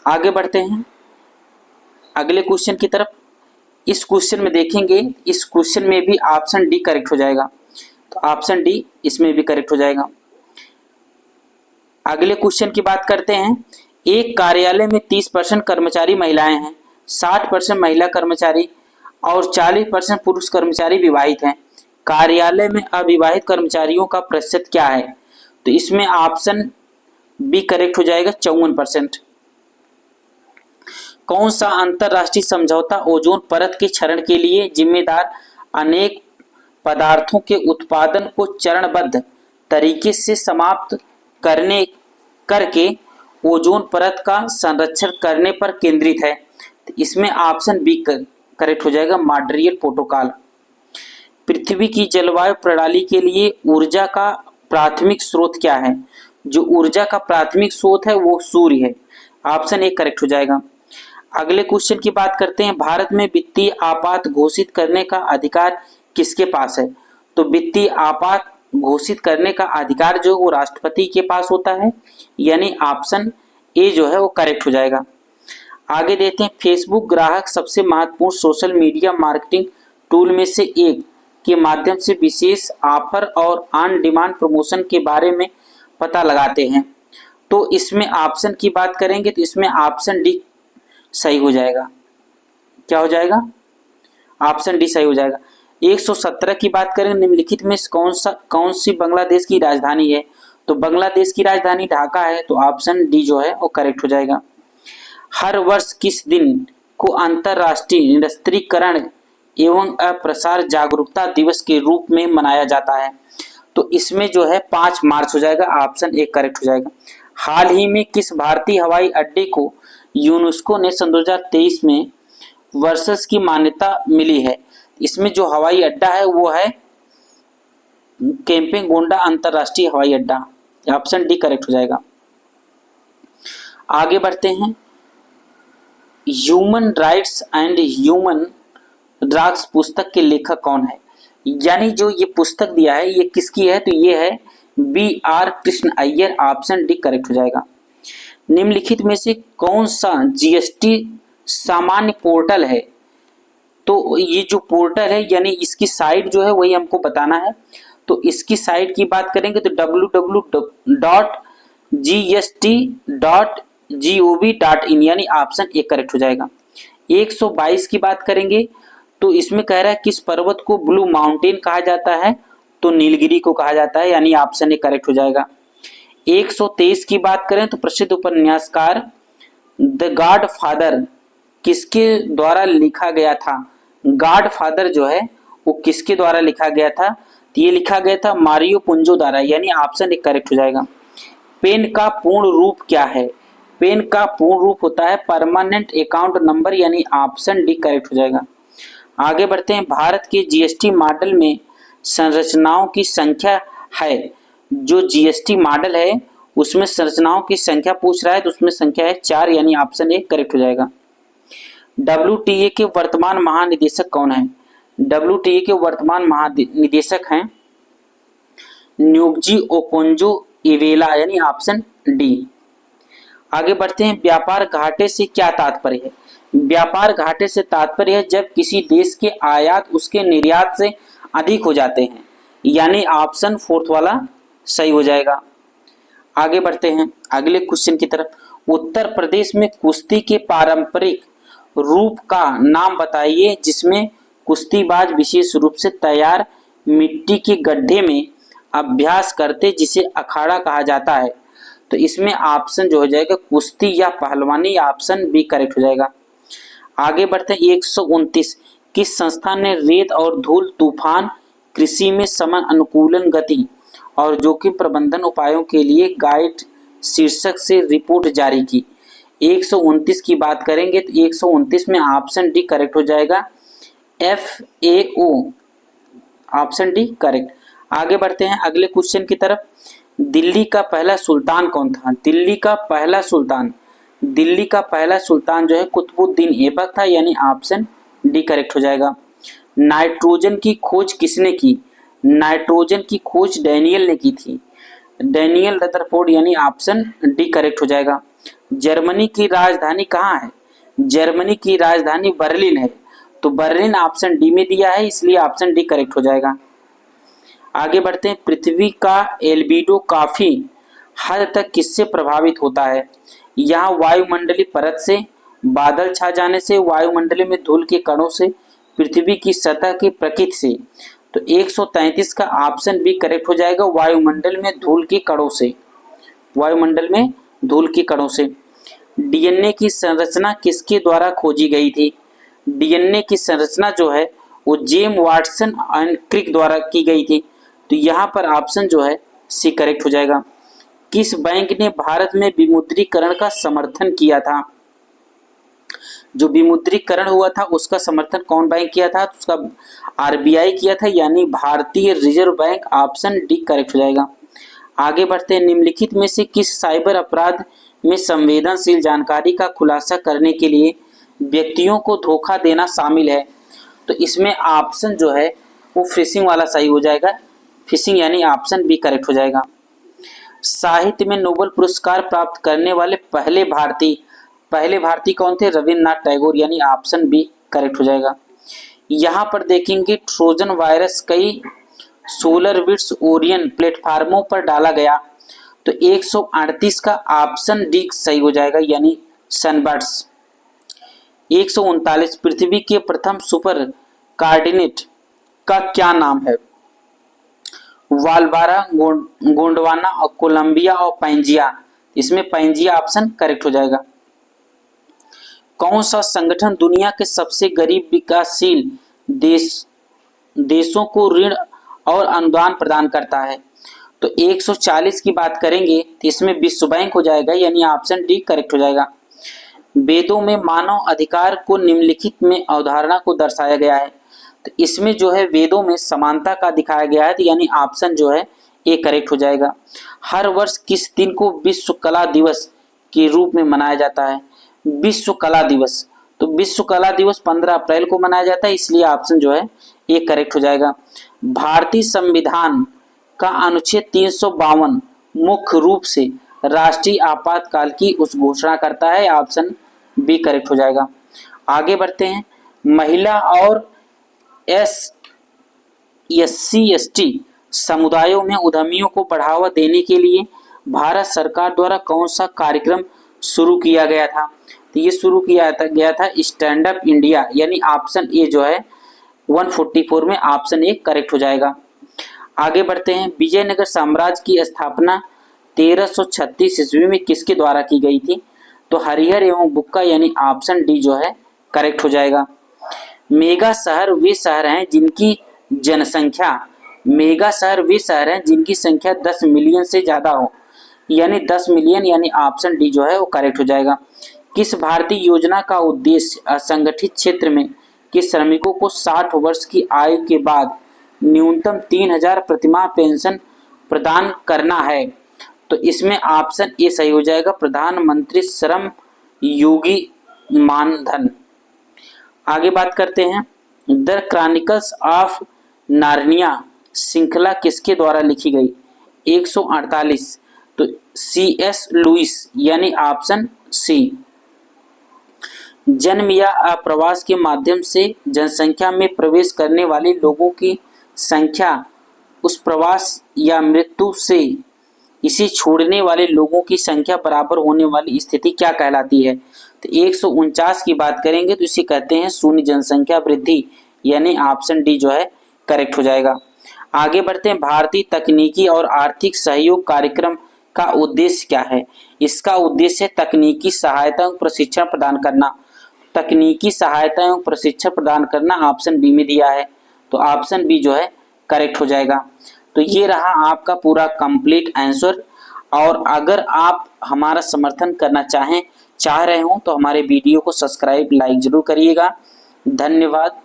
आगे बढ़ते हैं अगले क्वेश्चन की तरफ। इस क्वेश्चन में देखेंगे, इस क्वेश्चन में भी ऑप्शन डी करेक्ट हो जाएगा, तो ऑप्शन डी इसमें भी करेक्ट हो जाएगा। अगले क्वेश्चन की बात करते हैं, एक कार्यालय में 30% कर्मचारी महिलाएं हैं, 60% महिला कर्मचारी और 40% पुरुष कर्मचारी विवाहित हैं। कार्यालय में अविवाहित कर्मचारियों का प्रतिशत क्या है, तो इसमें ऑप्शन बी करेक्ट हो जाएगा, 54%। कौन सा अंतरराष्ट्रीय समझौता ओजोन परत के क्षरण के लिए जिम्मेदार अनेक पदार्थों के उत्पादन को चरणबद्ध तरीके से समाप्त करके ओजोन परत का संरक्षण करने पर केंद्रित है, तो इसमें ऑप्शन बी करेक्ट हो जाएगा, मॉन्ट्रियल प्रोटोकॉल। पृथ्वी की जलवायु प्रणाली के लिए ऊर्जा का प्राथमिक स्रोत क्या है, जो ऊर्जा का प्राथमिक स्रोत है वो सूर्य है, ऑप्शन ए करेक्ट हो जाएगा। अगले क्वेश्चन की बात करते हैं, भारत में वित्तीय आपात घोषित करने का अधिकार किसके पास है, तो वित्तीय आपात घोषित करने का अधिकार जो वो राष्ट्रपति के पास होता है, यानी ऑप्शन ए जो है वो करेक्ट हो जाएगा। आगे देखते हैं, फेसबुक ग्राहक सबसे महत्वपूर्ण सोशल मीडिया मार्केटिंग टूल में से एक के माध्यम से विशेष ऑफर और ऑन डिमांड प्रमोशन के बारे में पता लगाते हैं, तो इसमें ऑप्शन की बात करेंगे तो इसमें ऑप्शन डी सही हो जाएगा। क्या हो जाएगा, ऑप्शन डी सही हो जाएगा। 117 की बात करें, निम्नलिखित में कौन सी बांग्लादेश की राजधानी है, तो बांग्लादेश की राजधानी ढाका है, तो ऑप्शन डी जो है वो करेक्ट हो जाएगा। हर वर्ष किस दिन को अंतरराष्ट्रीय निरस्त्रीकरण एवं अप्रसार जागरूकता दिवस के रूप में मनाया जाता है, तो इसमें जो है 5 मार्च हो जाएगा, ऑप्शन ए करेक्ट हो जाएगा। हाल ही में किस भारतीय हवाई अड्डे को यूनेस्को ने सन 2023 में वर्षस की मान्यता मिली है, इसमें जो हवाई अड्डा है वो है केम्पेगोंडा अंतरराष्ट्रीय हवाई अड्डा, ऑप्शन डी करेक्ट हो जाएगा। आगे बढ़ते हैं, human rights and human drugs पुस्तक के लेखक कौन है? यानी जो ये पुस्तक दिया है ये किसकी है? तो ये है B.R. Krishna Iyer, option D correct हो जाएगा। निम्नलिखित में से कौन सा जीएसटी सामान्य पोर्टल है? तो ये जो पोर्टल है यानी इसकी साइट जो है वही हमको बताना है। तो इसकी साइट की बात करेंगे तो www.gst.gov.in यानी ऑप्शन ए करेक्ट हो जाएगा। 122 की बात करेंगे तो इसमें कह रहा है किस पर्वत को ब्लू माउंटेन कहा जाता है? तो नीलगिरी को कहा जाता है, यानी ऑप्शन ए करेक्ट हो जाएगा। 123 की बात करें तो प्रसिद्ध उपन्यासकार द गॉड फादर किसके द्वारा लिखा गया था? गॉड फादर जो है वो किसके द्वारा लिखा गया था? तो ये लिखा गया था मारियो पुंजो द्वारा, यानी ऑप्शन ए करेक्ट हो जाएगा। पेन का पूर्ण रूप क्या है? पेन का पूर्ण रूप होता है परमानेंट अकाउंट नंबर, यानी ऑप्शन डी करेक्ट हो जाएगा। आगे बढ़ते हैं, भारत के जीएसटी मॉडल में संरचनाओं की संख्या है। जो जीएसटी मॉडल है उसमें संरचनाओं की संख्या पूछ रहा है तो उसमें संख्या है 4, यानी ऑप्शन ए करेक्ट हो जाएगा। WTA के वर्तमान महानिदेशक कौन है? WTA के वर्तमान महानिदेशक हैं न्योग्जी ओकोंजो इवेला, यानी ऑप्शन डी। आगे बढ़ते हैं, व्यापार घाटे से क्या तात्पर्य है? व्यापार घाटे से तात्पर्य है जब किसी देश के आयात उसके निर्यात से अधिक हो जाते हैं, यानी ऑप्शन फोर्थ वाला सही हो जाएगा। आगे बढ़ते हैं अगले क्वेश्चन की तरफ। उत्तर प्रदेश में कुश्ती के पारंपरिक रूप का नाम बताइए जिसमें कुश्तीबाज विशेष रूप से तैयार मिट्टी के गड्ढे में अभ्यास करते जिसे अखाड़ा कहा जाता है। तो इसमें ऑप्शन जो हो जाएगा कुश्ती या पहलवानी, ऑप्शन बी करेक्ट हो जाएगा। आगे बढ़ते हैं 129, किस संस्था ने रेत और धूल तूफान कृषि में समय अनुकूलन गति और जोखिम प्रबंधन उपायों के लिए गाइड शीर्षक से रिपोर्ट जारी की? 129 की बात करेंगे तो 129 में ऑप्शन डी करेक्ट हो जाएगा, FAO, ऑप्शन डी करेक्ट। आगे बढ़ते हैं अगले क्वेश्चन की तरफ। दिल्ली का पहला सुल्तान कौन था? दिल्ली का पहला सुल्तान जो है कुतुबुद्दीन ऐबक था, यानी ऑप्शन डी करेक्ट हो जाएगा। नाइट्रोजन की खोज किसने की? नाइट्रोजन की खोज डैनियल ने की थी, डैनियल रदरफोर्ड, यानी ऑप्शन डी करेक्ट हो जाएगा। जर्मनी की राजधानी कहाँ है? जर्मनी की राजधानी बर्लिन है, तो बर्लिन ऑप्शन डी में दिया है, इसलिए ऑप्शन डी करेक्ट हो जाएगा। आगे बढ़ते हैं, पृथ्वी का एल्बिडो काफी हद तक किससे प्रभावित होता है? यहाँ वायुमंडलीय परत से, बादल छा जाने से, वायुमंडल में धूल के कणों से, पृथ्वी की सतह की प्रकृति से। तो 133 का ऑप्शन बी करेक्ट हो जाएगा, वायुमंडल में धूल के कणों से, वायुमंडल में धूल के कणों से। डीएनए की संरचना किसके द्वारा खोजी गई थी? डीएनए की संरचना जो है वो जेम्स वाटसन एंड क्रिक द्वारा की गई थी, तो यहाँ पर ऑप्शन जो है सी करेक्ट हो जाएगा। किस बैंक ने भारत में विमुद्रीकरण का समर्थन किया था? जो विमुद्रीकरण हुआ था उसका समर्थन कौन बैंक किया था? तो उसका आरबीआई किया था, यानी भारतीय reserve bank, option D correct हो जाएगा। आगे बढ़ते हैं, निम्नलिखित में से किस साइबर अपराध में संवेदनशील जानकारी का खुलासा करने के लिए व्यक्तियों को धोखा देना शामिल है? तो इसमें ऑप्शन जो है वो फिशिंग वाला सही हो जाएगा, फिशिंग, यानी ऑप्शन बी करेक्ट हो जाएगा। साहित्य में नोबेल पुरस्कार प्राप्त करने वाले पहले भारतीय कौन थे? रविन्द्रनाथ टैगोर, यानी ऑप्शन बी करेक्ट हो जाएगा। यहाँ पर देखेंगे ट्रोजन वायरस कई सोलरविट्स ओरियन प्लेटफार्मों पर डाला गया, तो 138 का ऑप्शन डी सही हो जाएगा, यानी सनबर्ड्स। 139, पृथ्वी के प्रथम सुपर कार्डिनेट का क्या नाम है? वालबारा, गोंडवाना और कोलंबिया और पैंजिया, इसमें पैंजिया ऑप्शन करेक्ट हो जाएगा। कौन सा संगठन दुनिया के सबसे गरीब विकासशील देशों को ऋण और अनुदान प्रदान करता है? तो 140 की बात करेंगे तो इसमें विश्व बैंक हो जाएगा, यानी ऑप्शन डी करेक्ट हो जाएगा। वेदों में मानव अधिकार को निम्नलिखित में अवधारणा को दर्शाया गया है, तो इसमें जो है वेदों में समानता का दिखाया गया है, तो यानी ऑप्शन जो है ए करेक्ट हो जाएगा। हर वर्ष किस दिन को विश्व कला दिवस के रूप में मनाया जाता है? विश्व कला दिवस, तो विश्व कला दिवस 15 अप्रैल को मनाया जाता है, इसलिए ऑप्शन जो है ए करेक्ट हो जाएगा। भारतीय संविधान का अनुच्छेद 352 मुख्य रूप से राष्ट्रीय आपातकाल की उस घोषणा करता है, ऑप्शन बी करेक्ट हो जाएगा। आगे बढ़ते हैं। महिला और SC/ST समुदायों में उद्यमियों को बढ़ावा देने के लिए भारत सरकार द्वारा कौन सा कार्यक्रम शुरू किया गया था? तो ये शुरू किया गया था स्टैंड अप इंडिया, यानी ऑप्शन ए जो है 144 में ऑप्शन ए करेक्ट हो जाएगा। आगे बढ़ते हैं। विजयनगर साम्राज्य की स्थापना 1336 ईस्वी में किसके द्वारा की गई थी? तो हरिहर एवं बुक्का, यानी ऑप्शन डी जो है करेक्ट हो जाएगा। मेगा शहर वे शहर हैं जिनकी जनसंख्या, मेगा शहर वे शहर हैं जिनकी संख्या 10 मिलियन से ज्यादा हो, यानी 10 मिलियन, यानी ऑप्शन डी जो है वो करेक्ट हो जाएगा। किस भारतीय योजना का उद्देश्य असंगठित क्षेत्र में के श्रमिकों को 60 वर्ष की आयु के बाद न्यूनतम 3000 प्रतिमाह पेंशन प्रदान करना है? तो इसमें ऑप्शन ए सही हो जाएगा, प्रधानमंत्री श्रम योगी मानधन। आगे बात करते हैं। द क्रॉनिकल्स ऑफ नार्निया श्रृंखला किसके द्वारा लिखी गई? 148, तो C.S. लुइस, यानी ऑप्शन सी। जन्म या अप्रवास के माध्यम से जनसंख्या में प्रवेश करने वाले लोगों की संख्या उस प्रवास या मृत्यु से इसे छोड़ने वाले लोगों की संख्या बराबर होने वाली स्थिति क्या कहलाती है? तो 149 की बात करेंगे तो इसे कहते हैं शून्य जनसंख्या वृद्धि, यानी ऑप्शन डी जो है करेक्ट हो जाएगा। आगे बढ़ते हैं। भारतीय तकनीकी और आर्थिक सहयोग कार्यक्रम का उद्देश्य क्या है? इसका उद्देश्य है तकनीकी सहायता एवं प्रशिक्षण प्रदान करना। तकनीकी सहायता एवं प्रशिक्षण प्रदान करना ऑप्शन बी में दिया है, तो ऑप्शन बी जो है करेक्ट हो जाएगा। तो ये रहा आपका पूरा कंप्लीट आंसर। और अगर आप हमारा समर्थन करना चाह रहे हो तो हमारे वीडियो को सब्सक्राइब लाइक जरूर करिएगा। धन्यवाद।